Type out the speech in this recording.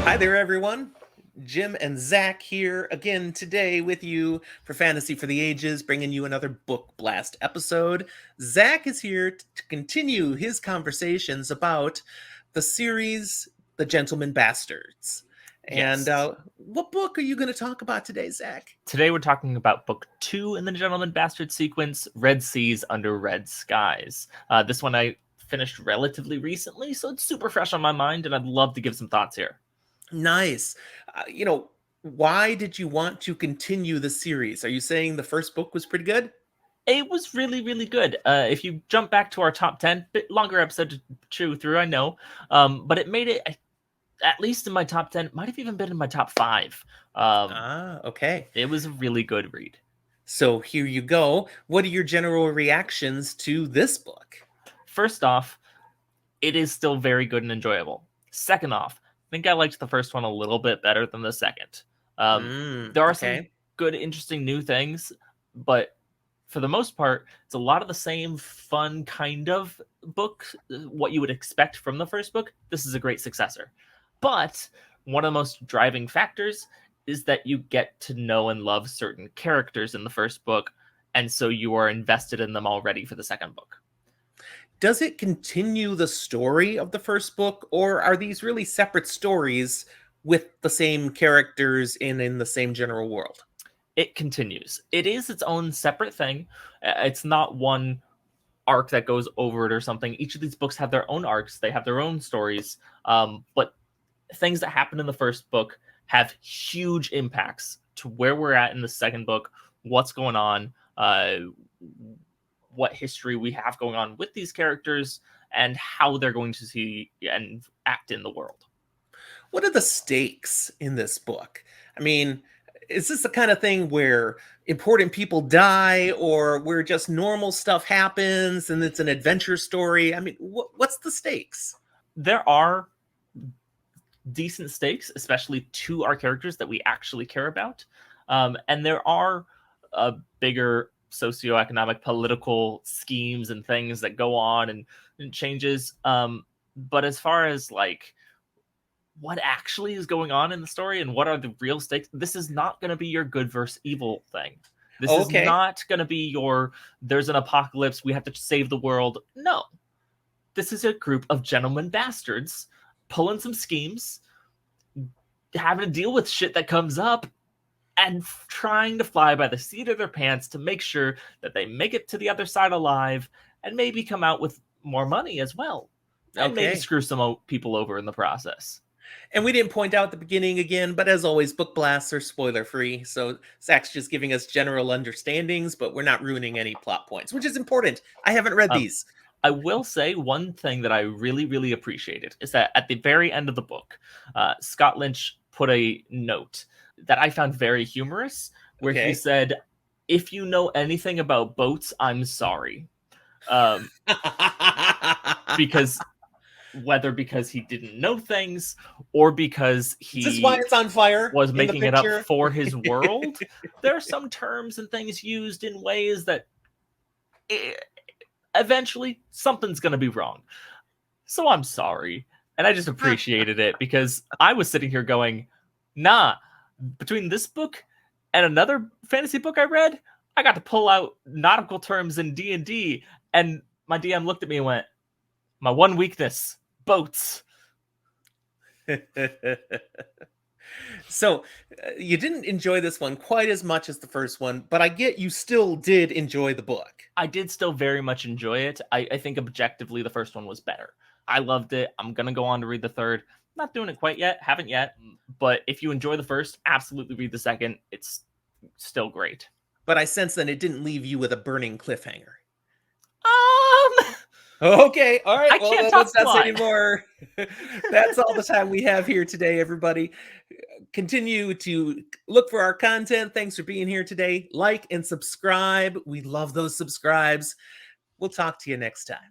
Hi there, everyone. Jim and Zach here again today with you for Fantasy for the Ages, bringing you another Book Blast episode. Zach is here to continue his conversations about the series The Gentleman Bastards. And Yes. what book are you going to talk about today, Zach? Today we're talking about book 2 in the Gentleman Bastard sequence, Red Seas Under Red Skies. This one I finished relatively recently, so it's super fresh on my mind, and I'd love to give some thoughts here. Nice. Why did you want to continue the series? Are you saying the first book was pretty good? It was really, really good. If you jump back to our top 10, bit longer episode to chew through, I know, but it made it at least in my top 10, might have even been in my top 5. Okay. It was a really good read. So here you go. What are your general reactions to this book? First off, it is still very good and enjoyable. Second off, I think I liked the first one a little bit better than the second. There are some Okay. good, interesting new things, but for the most part, it's a lot of the same fun kind of book, what you would expect from the first book. This is a great successor. But one of the most driving factors is that you get to know and love certain characters in the first book, and so you are invested in them already for the second book. Does it continue the story of the first book, or are these really separate stories with the same characters in the same general world? It continues. It is its own separate thing. It's not one arc that goes over it or something. Each of these books have their own arcs. They have their own stories. But things that happen in the first book have huge impacts to where we're at in the second book, what's going on, what history we have going on with these characters, and how they're going to see and act in the world. What are the stakes in this book? I mean, is this the kind of thing where important people die, or where just normal stuff happens and it's an adventure story? I mean, what's the stakes? There are decent stakes, especially to our characters that we actually care about. And there are bigger socioeconomic, political schemes and things that go on and changes. But as far as like what actually is going on in the story and what are the real stakes, this is not going to be your good versus evil thing. This is Okay. not going to be your there's an apocalypse, we have to save the world. No. This is a group of gentlemen bastards pulling some schemes, having to deal with shit that comes up, and trying to fly by the seat of their pants to make sure that they make it to the other side alive and maybe come out with more money as well. And maybe Okay. screw some people over in the process. And we didn't point out at the beginning again, but as always, book blasts are spoiler free. So Zach's just giving us general understandings, but we're not ruining any plot points, which is important. I haven't read Um, these. I will say one thing that I really, really appreciated is that at the very end of the book, Scott Lynch put a note that I found very humorous, where he Okay. said, "If you know anything about boats, I'm sorry." Um, because whether because he didn't know things or because Is this why he it's on fire was in the making it up picture? for his world, there are some terms and things used in ways that eventually something's going to be wrong. So I'm sorry. And I just appreciated it because I was sitting here going, nah, between this book and another fantasy book I read, I got to pull out nautical terms in D&D, and my DM looked at me and went, my one weakness, boats. So you didn't enjoy this one quite as much as the first one, but I get you still did enjoy the book. I did still very much enjoy it. I think objectively the first one was better. I loved it. I'm going to go on to read the third. Not doing it quite yet. Haven't yet. But if you enjoy the first, absolutely read the second. It's still great. But I sense that it didn't leave you with a burning cliffhanger. Um, Okay, all right. I Well, can't no talk discuss plot. anymore. That's all the time we have here today, everybody. Continue to look for our content. Thanks for being here today. Like and subscribe. We love those subscribes. We'll talk to you next time.